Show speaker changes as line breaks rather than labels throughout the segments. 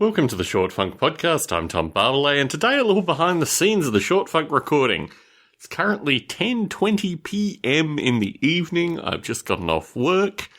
Welcome to the Short Funk Podcast. I'm Tom Barbalet, and today a little behind the scenes of the Short Funk recording. It's currently 10:20 p.m. in the evening. I've just gotten off work,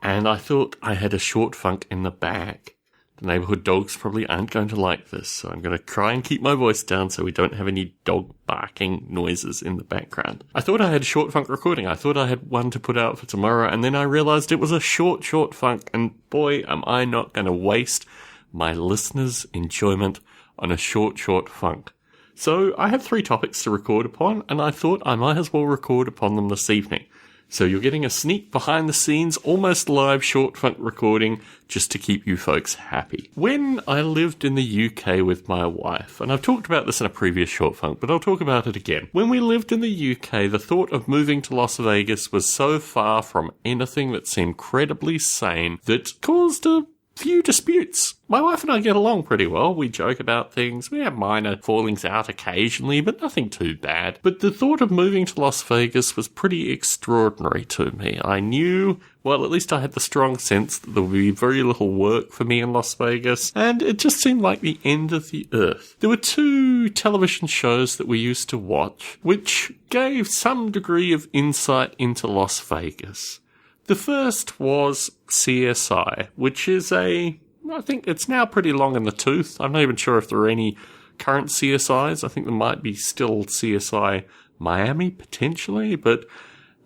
and I thought I had a Short Funk in the bag. The neighbourhood dogs probably aren't going to like this, so I'm going to try and keep my voice down so we don't have any dog barking noises in the background. I thought I had a Short Funk recording. I thought I had one to put out for tomorrow, and then I realised it was a short Funk, and boy, am I not going to waste my listeners' enjoyment on a short Funk. So I have 3 topics to record upon, and I thought I might as well record upon them this evening. So you're getting a sneak behind the scenes, almost live Short Funk recording just to keep you folks happy. When I lived in the UK with my wife, and I've talked about this in a previous Short Funk, but I'll talk about it again. When we lived in the UK, the thought of moving to Las Vegas was so far from anything that seemed credibly sane that caused a few disputes. My wife and I get along pretty well. We joke about things. We have minor fallings out occasionally, but nothing too bad. But the thought of moving to Las Vegas was pretty extraordinary to me. I knew, well, at least I had the strong sense that there would be very little work for me in Las Vegas, and it just seemed like the end of the earth. There were 2 television shows that we used to watch, which gave some degree of insight into Las Vegas. The first was CSI, which is I think it's now pretty long in the tooth. I'm not even sure if there are any current CSIs. I think there might be still CSI Miami, potentially, but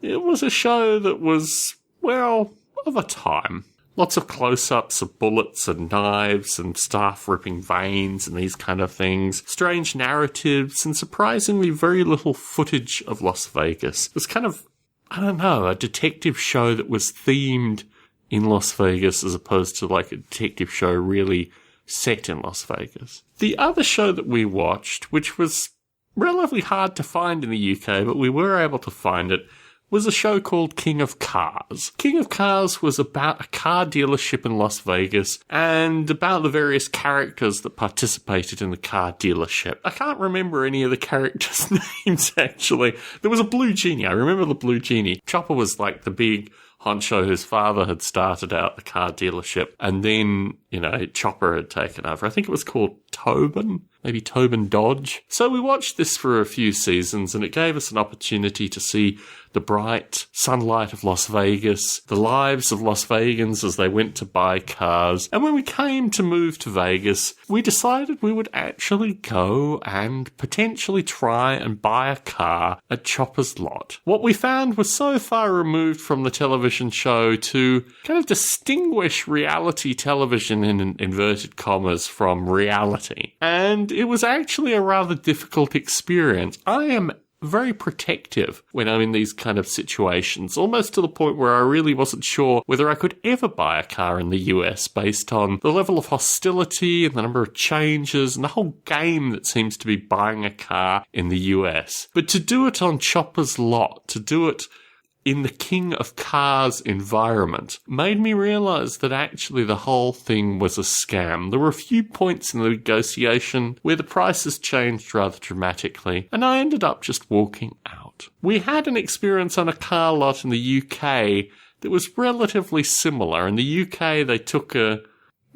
it was a show that was, well, of a time. Lots of close-ups of bullets and knives and staff ripping veins and these kind of things. Strange narratives and surprisingly very little footage of Las Vegas. It was kind of, I don't know, a detective show that was themed in Las Vegas as opposed to like a detective show really set in Las Vegas. The other show that we watched, which was relatively hard to find in the UK, but we were able to find it, was a show called King of Cars. King of Cars was about a car dealership in Las Vegas and about the various characters that participated in the car dealership. I can't remember any of the characters' names, actually. There was a Blue Genie. I remember the Blue Genie. Chopper was like the big honcho whose father had started out the car dealership, and then, Chopper had taken over. I think it was called Tobin, maybe Tobin Dodge. So we watched this for a few seasons, and it gave us an opportunity to see the bright sunlight of Las Vegas, the lives of Las Vegans as they went to buy cars. And when we came to move to Vegas, we decided we would actually go and potentially try and buy a car at Chopper's lot. What we found was so far removed from the television show to kind of distinguish reality television in inverted commas from reality. And it was actually a rather difficult experience. I am very protective when I'm in these kind of situations, almost to the point where I really wasn't sure whether I could ever buy a car in the US based on the level of hostility and the number of changes and the whole game that seems to be buying a car in the US. But to do it on Chopper's lot, to do it in the King of Cars environment, made me realise that actually the whole thing was a scam. There were a few points in the negotiation where the prices changed rather dramatically, and I ended up just walking out. We had an experience on a car lot in the UK that was relatively similar. In the UK, they took a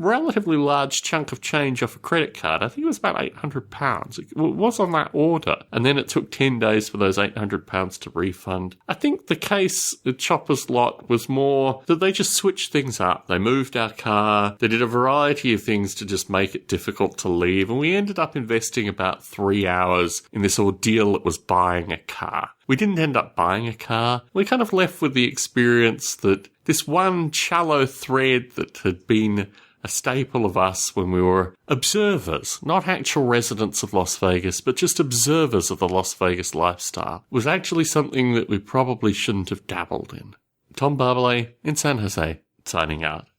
relatively large chunk of change off a credit card. I think it was about £800. It was on that order. And then it took 10 days for those £800 to refund. I think the case at Chopper's lot was more that they just switched things up. They moved our car. They did a variety of things to just make it difficult to leave. And we ended up investing about 3 hours in this ordeal that was buying a car. We didn't end up buying a car. We kind of left with the experience that this one shallow thread that had been a staple of us when we were observers, not actual residents of Las Vegas, but just observers of the Las Vegas lifestyle, was actually something that we probably shouldn't have dabbled in. Tom Barbalet in San Jose, signing out.